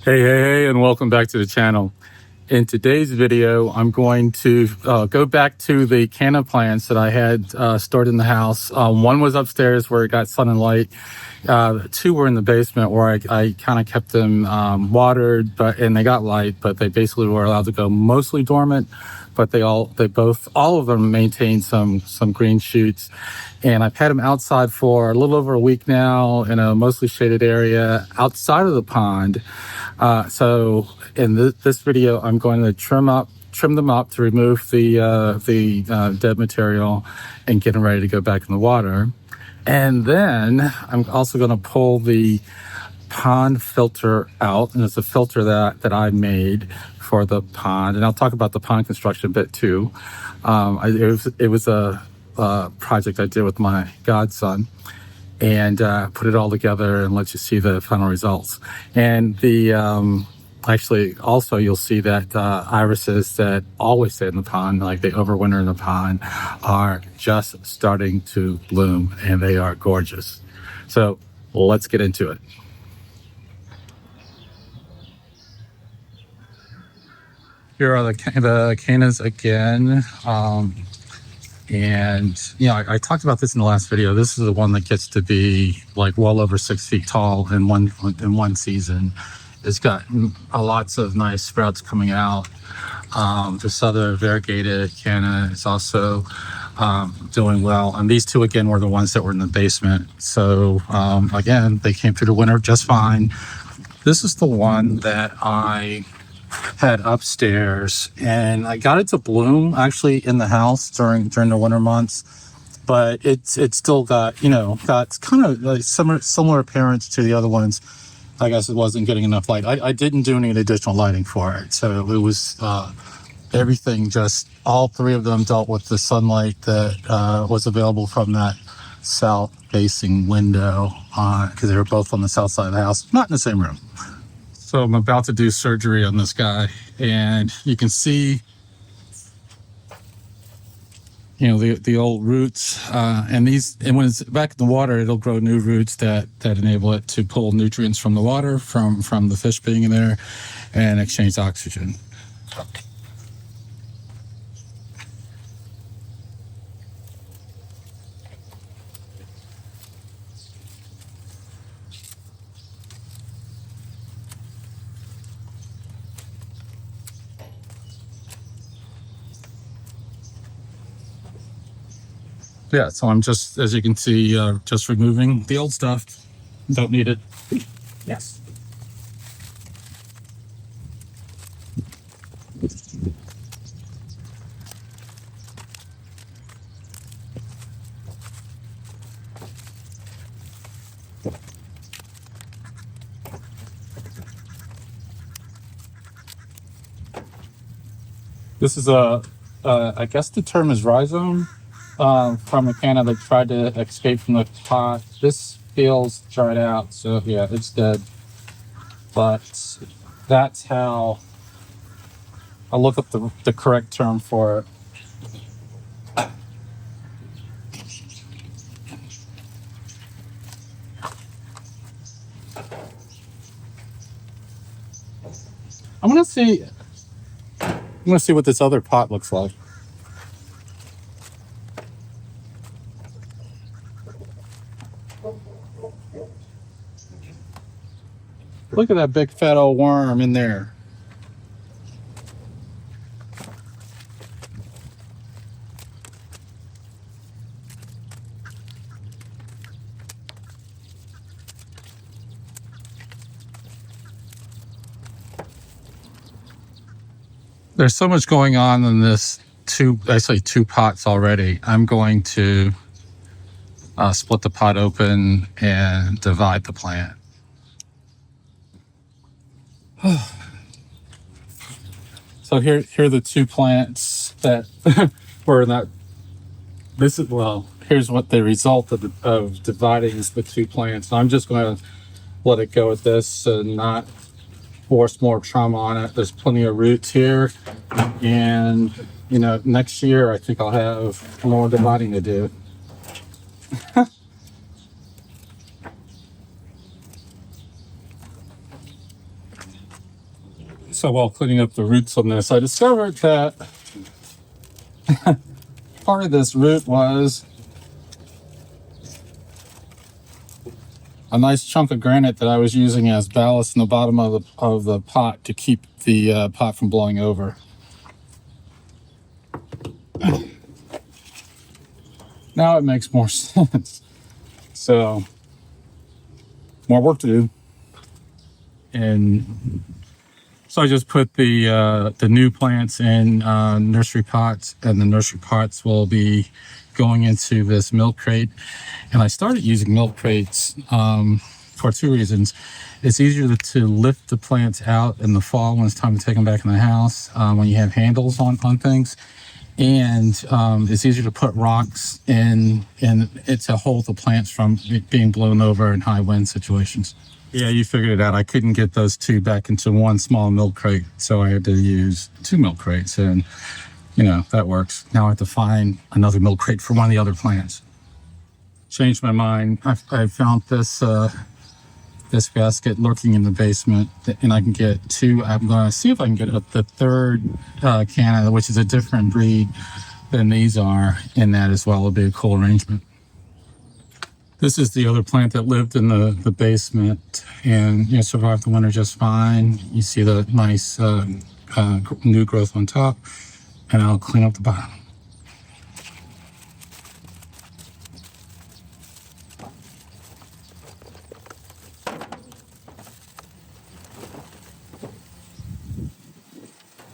Hey, and welcome back to the channel. In today's video, I'm going to go back to the Canna plants that I had stored in the house. One was upstairs where it got sun and light. Two were in the basement where I kind of kept them watered, and they got light, but they basically were allowed to go mostly dormant. But all of them maintain some green shoots. And I've had them outside for a little over a week now in a mostly shaded area outside of the pond. So in this video, I'm going to trim them up to remove the dead material and get them ready to go back in the water. And then I'm also going to pull the pond filter out, and it's a filter that I made for the pond. And I'll talk about the pond construction a bit too. It was a project I did with my godson, and put it all together and let you see the final results. And actually also you'll see that irises that always stay in the pond, like they overwinter in the pond, are just starting to bloom, and they are gorgeous. So let's get into it. Here are the Cannas again. And I talked about this in the last video. This is the one that gets to be like well over 6 feet tall in one season. It's got lots of nice sprouts coming out. This other variegated Canna is also doing well. And these two again were the ones that were in the basement. So again, they came through the winter just fine. This is the one that I had upstairs, and I got it to bloom actually in the house during the winter months, but it's still got kind of like similar appearance to the other ones. I guess it wasn't getting enough light. I didn't do any additional lighting for it, so it was everything, just all three of them dealt with the sunlight that was available from that south facing window, because they were both on the south side of the house, not in the same room. So I'm about to do surgery on this guy, and you can see, the old roots, and when it's back in the water, it'll grow new roots that enable it to pull nutrients from the water, from the fish being in there, and exchange oxygen. Yeah, so I'm just, as you can see, just removing the old stuff. Don't need it. Yes. This is I guess the term is rhizome. From a Canna that tried to escape from the pot. This feels dried out, so yeah, it's dead. But that's how I'll look up the correct term for it. I'm gonna see what this other pot looks like. Look at that big fat old worm in there. There's so much going on in this two pots already. I'm going to split the pot open and divide the plant. So here are the two plants that were in that. Here's what the result of dividing is, the two plants. I'm just going to let it go at this and not force more trauma on it. There's plenty of roots here, and next year I think I'll have more dividing to do. So while cleaning up the roots on this, I discovered that part of this root was a nice chunk of granite that I was using as ballast in the bottom of the pot to keep the pot from blowing over. Now it makes more sense. So more work to do. And so I just put the new plants in nursery pots, and the nursery pots will be going into this milk crate. And I started using milk crates for two reasons. It's easier to lift the plants out in the fall when it's time to take them back in the house, when you have handles on things. And it's easier to put rocks in it to hold the plants from being blown over in high wind situations. Yeah, you figured it out. I couldn't get those two back into one small milk crate, so I had to use two milk crates, and that works. Now I have to find another milk crate for one of the other plants. Changed my mind. I found this this basket lurking in the basement, and I can get two. I'm going to see if I can get the third Canna, which is a different breed than these are, in that as well. It'll be a cool arrangement. This is the other plant that lived in the basement and survived the winter just fine. You see the nice new growth on top, and I'll clean up the bottom.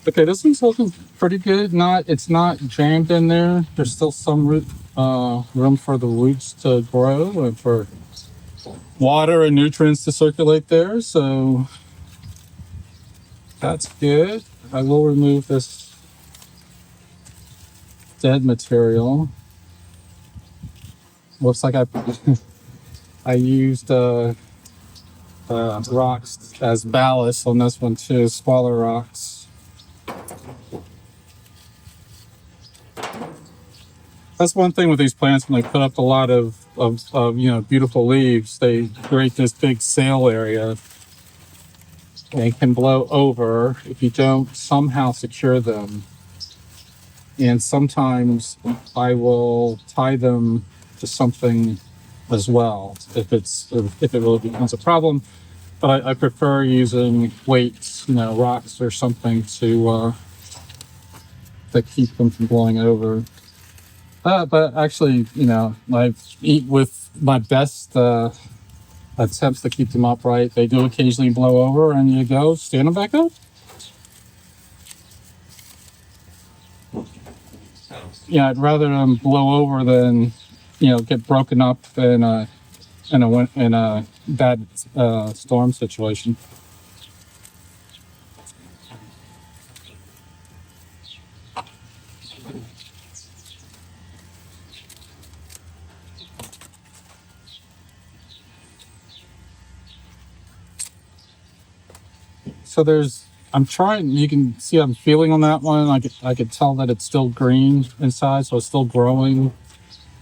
Okay, this one's looking pretty good. It's not jammed in there. There's still some room for the roots to grow and for water and nutrients to circulate there. So that's good. I will remove this dead material. Looks like I used rocks as ballast on this one too, smaller rocks. That's one thing with these plants. When they put up a lot of beautiful leaves, they create this big sail area. They can blow over if you don't somehow secure them. And sometimes I will tie them to something as well if it really becomes a problem. But I prefer using weights, rocks or something to keep them from blowing over. But actually, I eat with my best attempts to keep them upright. They do occasionally blow over, and you go stand them back up. Yeah, I'd rather them blow over than get broken up in a bad storm situation. So I'm trying. You can see I'm feeling on that one. I could tell that it's still green inside, so it's still growing.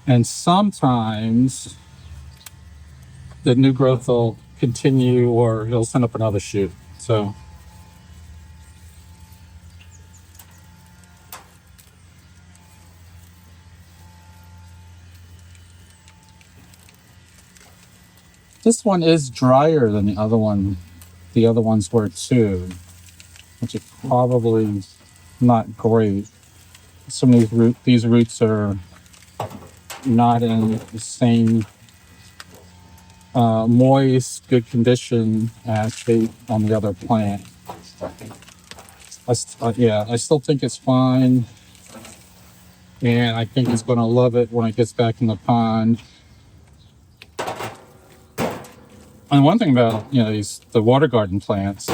And sometimes the new growth will continue, or it'll send up another shoot. So this one is drier than the other one. The other ones were too, which is probably not great. Some of these roots are not in the same moist, good condition as on the other plant. I still think it's fine, and I think it's going to love it when it gets back in the pond. And one thing about the water garden plants,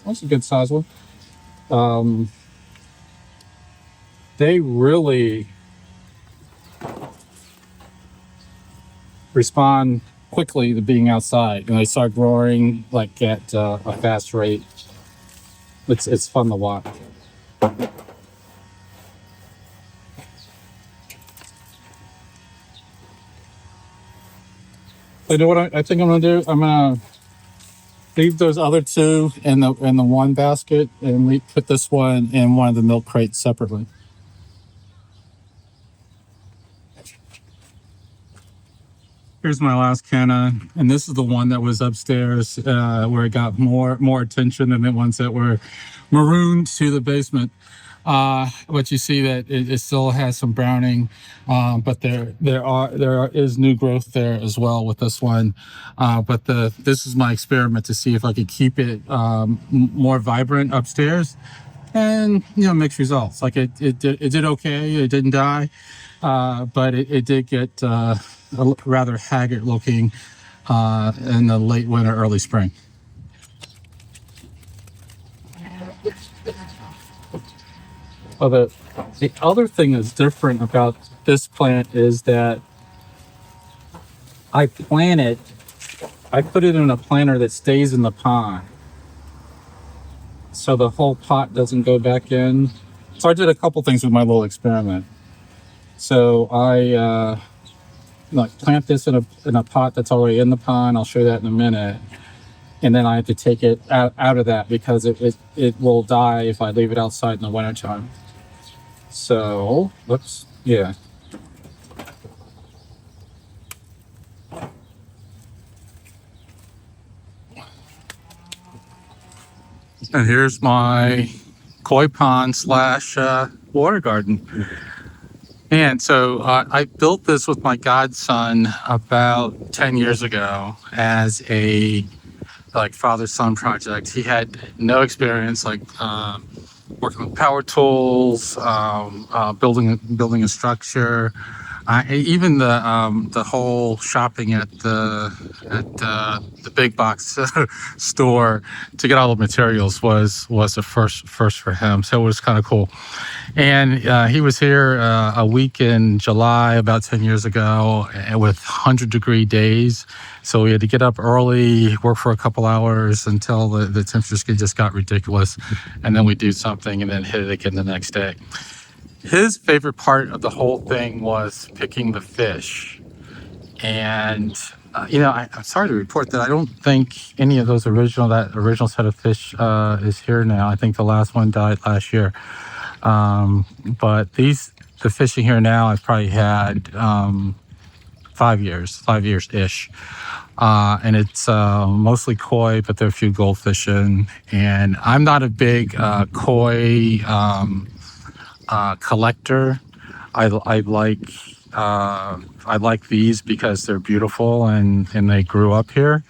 that's a good size one. They really respond quickly to being outside, and they start growing like at a fast rate. It's fun to watch. You know what I think I'm gonna do? I'm gonna leave those other two in the one basket, and we put this one in one of the milk crates separately. Here's my last canna, and this is the one that was upstairs where it got more attention than the ones that were marooned to the basement. But you see that it still has some browning, but there is new growth there as well with this one. But this is my experiment to see if I could keep it more vibrant upstairs, and mixed results. Like it did okay. It didn't die, but it did get rather haggard looking in the late winter, early spring. Well, the other thing that's different about this plant is that I put it in a planter that stays in the pond, so the whole pot doesn't go back in. So I did a couple things with my little experiment. So I plant this in a pot that's already in the pond. I'll show you that in a minute. And then I have to take it out of that because it will die if I leave it outside in the wintertime. So, whoops, yeah. And here's my koi pond slash water garden. And so I built this with my godson about 10 years ago as a father-son project. He had no experience working with power tools, building a structure. Even the whole shopping at the big box store to get all the materials was a first for him. So it was kind of cool. And he was here a week in July about 10 years ago with 100-degree days. So we had to get up early, work for a couple hours until the temperatures just got ridiculous. And then we do something and then hit it again the next day. His favorite part of the whole thing was picking the fish. And, I'm sorry to report that I don't think any of those original set of fish is here now. I think the last one died last year. But the fishing here now, I've probably had 5 years-ish. And it's mostly koi, but there are a few goldfish in. And I'm not a big koi collector. I like these because they're beautiful and they grew up here.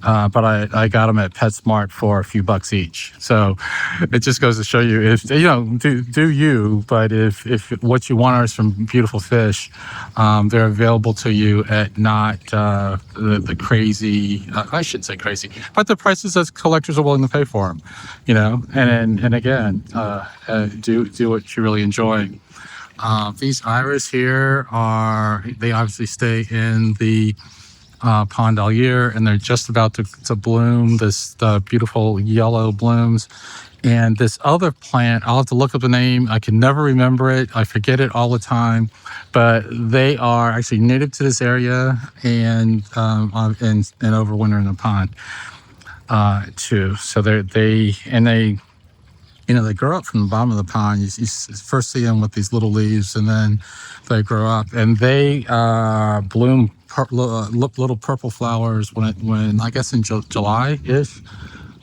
But I got them at PetSmart for a few bucks each. So it just goes to show you, if do you, but if what you want are some beautiful fish, they're available to you at not the crazy, I shouldn't say crazy, but the prices that collectors are willing to pay for them, and again, do what you really enjoy. These iris here they obviously stay in the pond all year, and they're just about to bloom this beautiful yellow blooms. And this other plant, I'll have to look up the name. I can never remember it. I forget it all the time. But they are actually native to this area and overwinter in the pond too. So they grow up from the bottom of the pond. You first see them with these little leaves, and then they grow up, and they bloom little purple flowers when I guess in July-ish,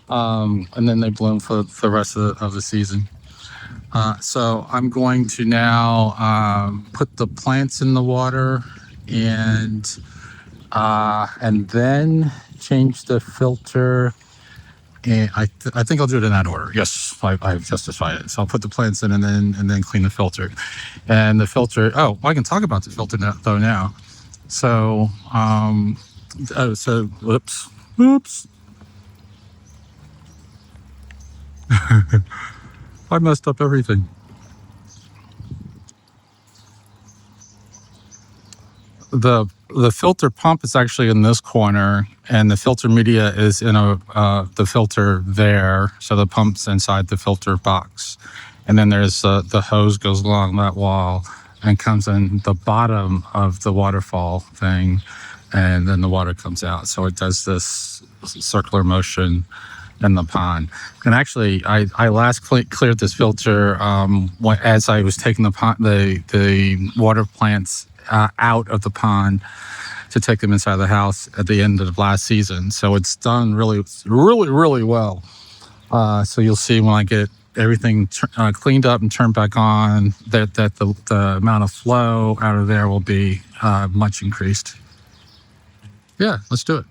and then they bloom for the rest of the season. So I'm going to now put the plants in the water and then change the filter. And I think I'll do it in that order. Yes, I've justified it. So I'll put the plants in and then clean the filter. And the filter. Oh, I can talk about the filter now. So whoops. I messed up everything. The filter pump is actually in this corner, and the filter media is in the filter there. So the pump's inside the filter box, and then there's the hose goes along that wall and comes in the bottom of the waterfall thing, and then the water comes out. So it does this circular motion in the pond. And actually, I last cleared this filter as I was taking the water plants out of the pond to take them inside the house at the end of last season. So it's done really well. So you'll see when I get everything cleaned up and turned back on, that the amount of flow out of there will be much increased. Yeah, let's do it.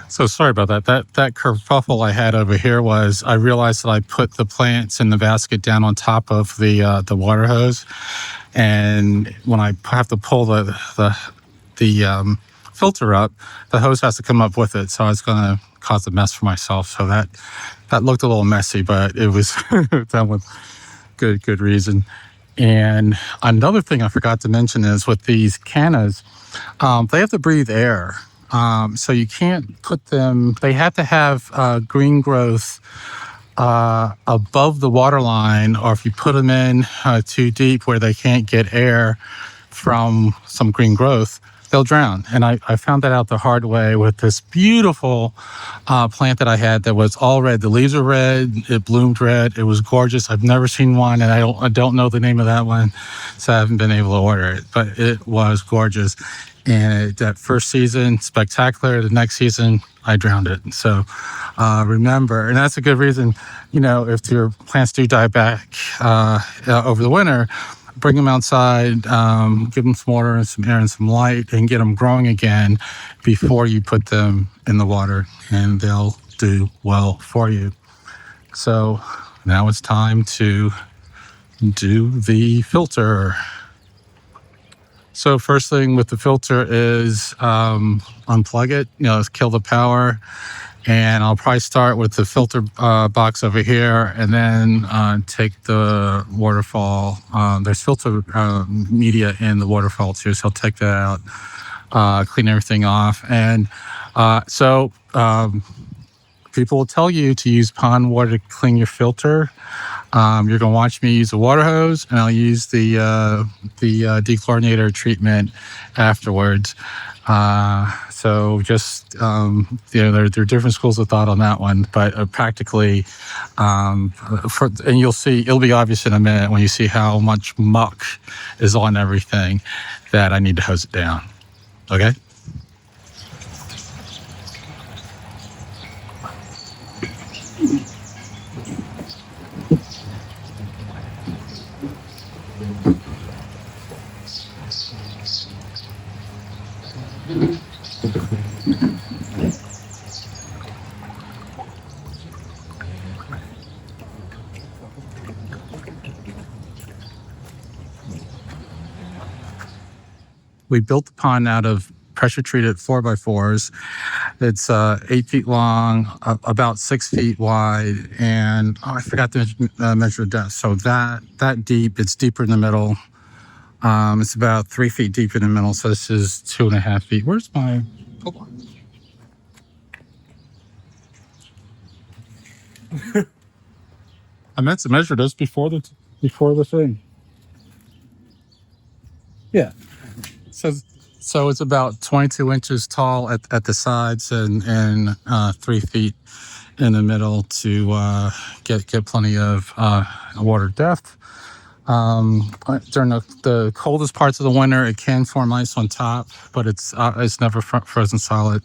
So sorry about that. That kerfuffle I had over here was I realized that I put the plants in the basket down on top of the water hose, and when I have to pull the filter up, the hose has to come up with it. So I was going to cause a mess for myself. So that looked a little messy, but it was done with good reason. And another thing I forgot to mention is with these cannas, they have to breathe air. So you can't put them, they have to have green growth above the water line, or if you put them in too deep where they can't get air from some green growth, they'll drown. And I found that out the hard way with this beautiful plant that I had that was all red. The leaves were red, it bloomed red, it was gorgeous. I've never seen one, and I don't know the name of that one, so I haven't been able to order it, but it was gorgeous. And that first season, spectacular. The next season, I drowned it. So remember, and that's a good reason, if your plants do die back over the winter, bring them outside, give them some water and some air and some light, and get them growing again before you put them in the water, and they'll do well for you. So now it's time to do the filter. So first thing with the filter is unplug it, kill the power. And I'll probably start with the filter box over here, and then take the waterfall. There's filter media in the waterfall too, so I'll take that out, clean everything off. And so people will tell you to use pond water to clean your filter. You're going to watch me use a water hose, and I'll use the dechlorinator treatment afterwards. So just, there are different schools of thought on that one, but practically, and you'll see, it'll be obvious in a minute when you see how much muck is on everything that I need to hose it down. Okay? We built the pond out of pressure treated 4x4s. It's 8 feet long, about 6 feet wide, and I forgot to measure the depth. So that deep, it's deeper in the middle. It's about 3 feet deep in the middle. So this is 2.5 feet. Where's my? Hold on. I meant to measure this before the thing. Yeah. So it's about 22 inches tall at the sides and 3 feet in the middle to get plenty of water depth. During the coldest parts of the winter, it can form ice on top, but it's never frozen solid.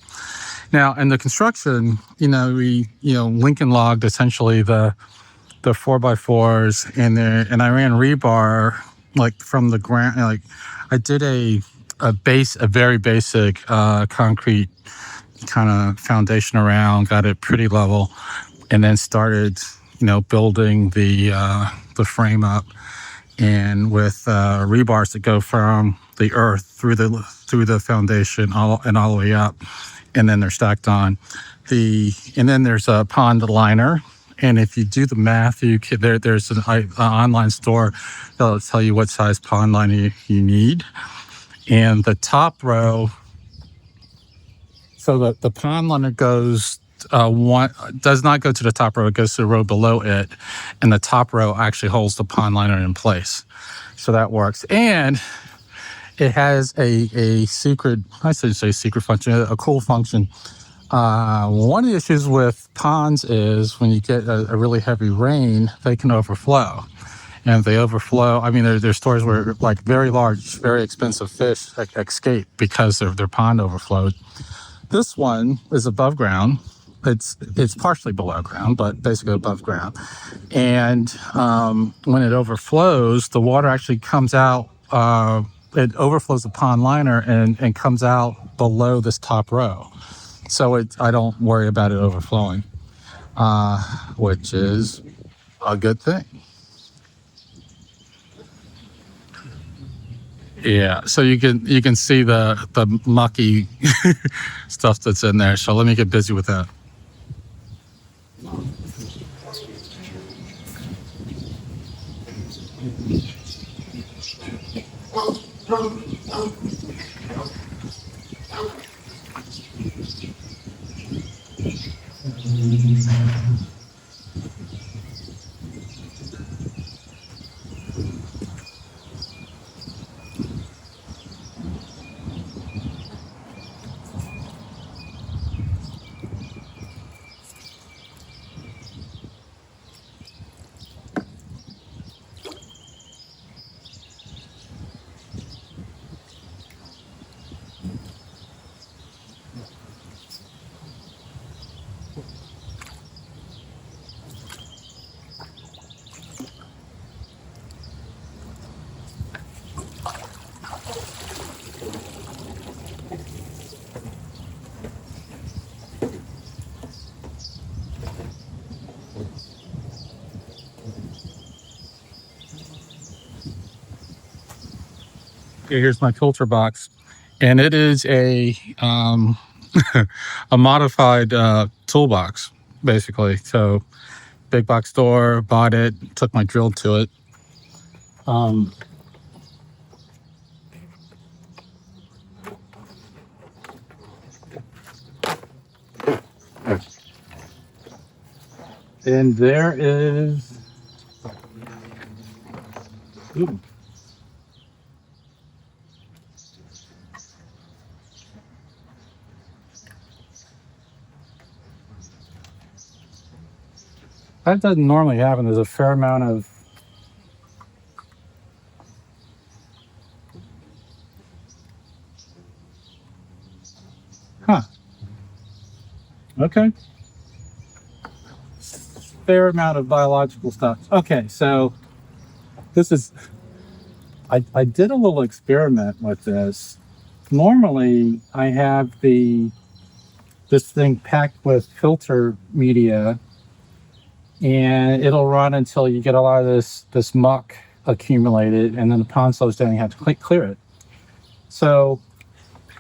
Now, in the construction, we Lincoln logged essentially the 4x4s and I ran rebar like from the ground. Like I did a very basic concrete kind of foundation around, got it pretty level, and then started building the frame up, and with rebars that go from the earth through the foundation all the way up, and then they're stacked on. And then there's a pond liner, and if you do the math, there's an online store that'll tell you what size pond liner you need. And the top row, so the pond liner goes does not go to the top row, it goes to the row below it, and the top row actually holds the pond liner in place. So that works. And it has a secret, I shouldn't say secret function, a cool function. One of the issues with ponds is when you get a really heavy rain, they can overflow. And if they overflow, I mean, there's stories where like very large, very expensive fish escape because their pond overflowed. This one is above ground. It's partially below ground, but basically above ground. And when it overflows, the water actually comes out. It overflows the pond liner and comes out below this top row. So I don't worry about it overflowing, which is a good thing. Yeah, so you can see the mucky stuff that's in there. So let me get busy with that. Okay, here's my filter box, and it is a a modified toolbox, basically. So big box store, bought it, took my drill to it. And there is, ooh, that doesn't normally happen. There's a fair amount of, okay. fair amount of biological stuff. Okay, so this is, I did a little experiment with this. Normally, I have this thing packed with filter media, and it'll run until you get a lot of this muck accumulated, and then the pond slows down and you have to clear it. So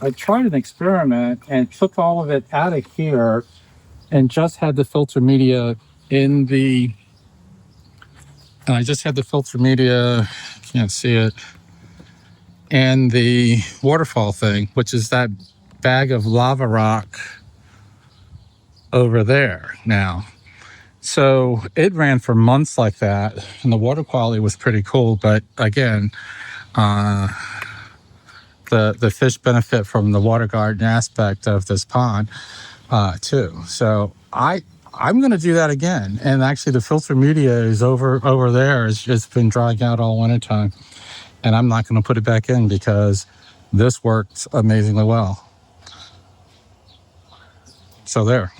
I tried an experiment and took all of it out of here and just had the filter media in the, and I just had the filter media, can't see it, and the waterfall thing, which is that bag of lava rock over there now. So it ran for months like that, and the water quality was pretty cool. But again, the fish benefit from the water garden aspect of this pond too. So I'm going to do that again. And actually, the filter media is over there. It's been drying out all wintertime, and I'm not going to put it back in because this worked amazingly well. So there.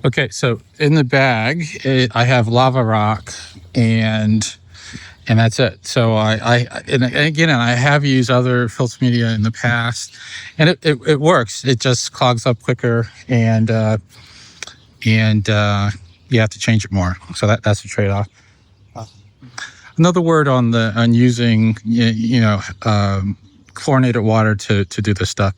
Okay, so in the bag, I have lava rock and that's it. So and again, I have used other filter media in the past, and it works. It just clogs up quicker, and you have to change it more. So that's a trade-off. Another word on using chlorinated water to do this stuff.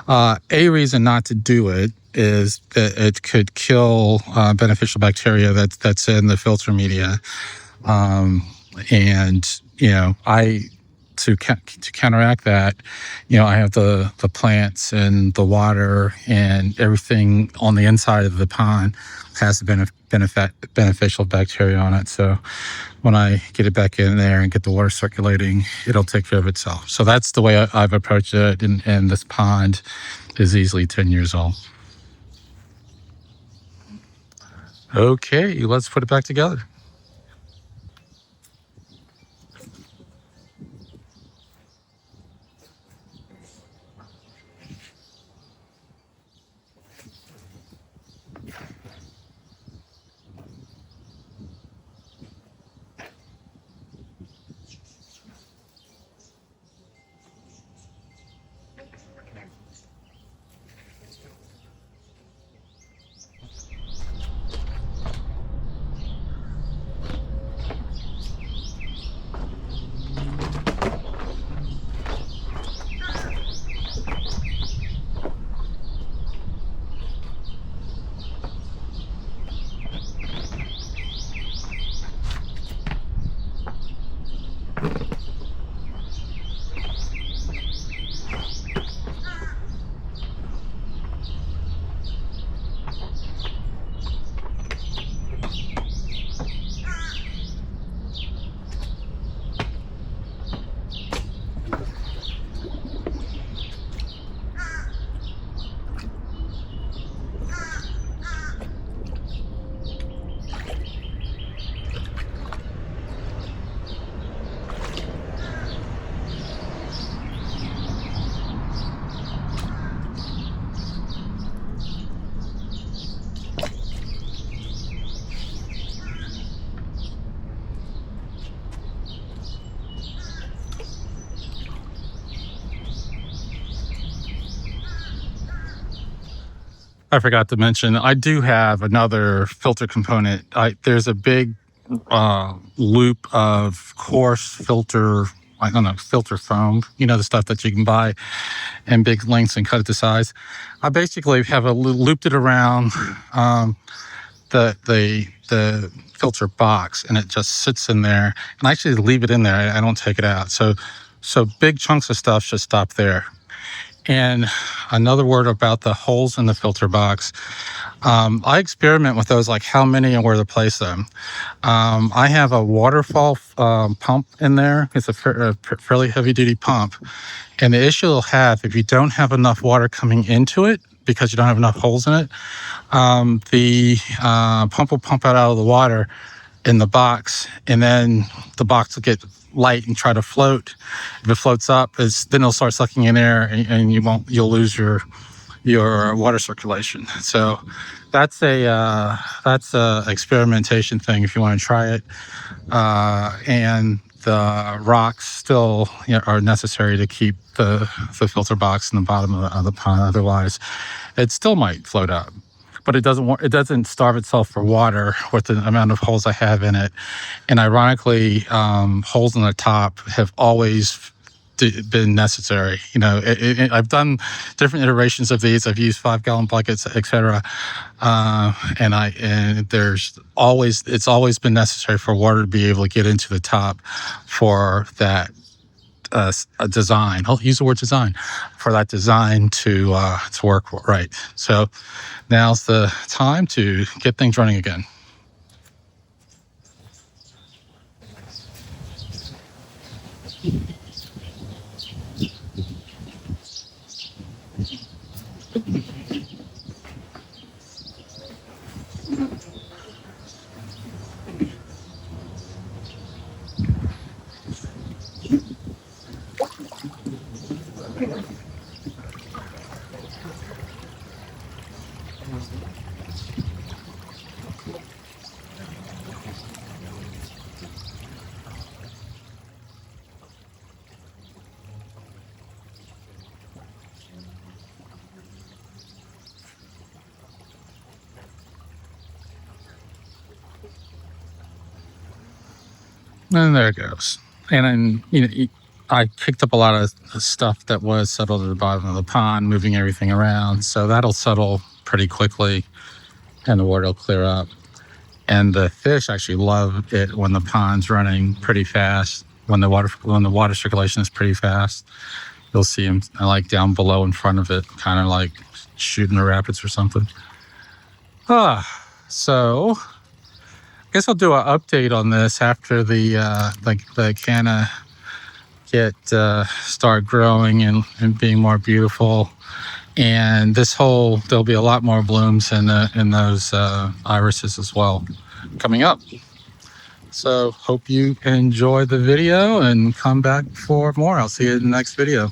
A reason not to do it is that it could kill beneficial bacteria that's in the filter media, and to counteract that, I have the plants and the water and everything on the inside of the pond has beneficial bacteria on it. So when I get it back in there and get the water circulating, it'll take care of itself. So that's the way I've approached it. And this pond is easily 10 years old. Okay, let's put it back together. I forgot to mention, I do have another filter component. There's a big loop of coarse filter, I don't know, filter foam, you know, the stuff that you can buy in big lengths and cut it to size. I basically have looped it around the filter box, and it just sits in there, and I actually leave it in there. I don't take it out. So big chunks of stuff should stop there. And another word about the holes in the filter box. I experiment with those, like how many and where to place them. I have a waterfall pump in there. It's a fairly heavy duty pump. And the issue you'll have if you don't have enough water coming into it, because you don't have enough holes in it, the pump will pump out of the water in the box, and then the box will get light and try to float. If it floats up, then it'll start sucking in air, and you'll lose your water circulation. So that's a experimentation thing if you want to try it. And the rocks still are necessary to keep the filter box in the bottom of the pond. Otherwise, it still might float up. But it doesn't starve itself for water with the amount of holes I have in it. And ironically, holes in the top have always been necessary. You know, I've done different iterations of these. I've used 5-gallon buckets, etc. And it's always been necessary for water to be able to get into the top for that a design. I'll use the word design for that design to work right. So now's the time to get things running again. And there it goes. And then, I picked up a lot of stuff that was settled at the bottom of the pond, moving everything around. So that'll settle pretty quickly and the water will clear up. And the fish actually love it when the pond's running pretty fast, when the water circulation is pretty fast. You'll see them like down below in front of it, kind of like shooting the rapids or something. So I guess I'll do an update on this after the Canna start growing and being more beautiful. And there'll be a lot more blooms in those irises as well coming up. So hope you enjoy the video and come back for more. I'll see you in the next video.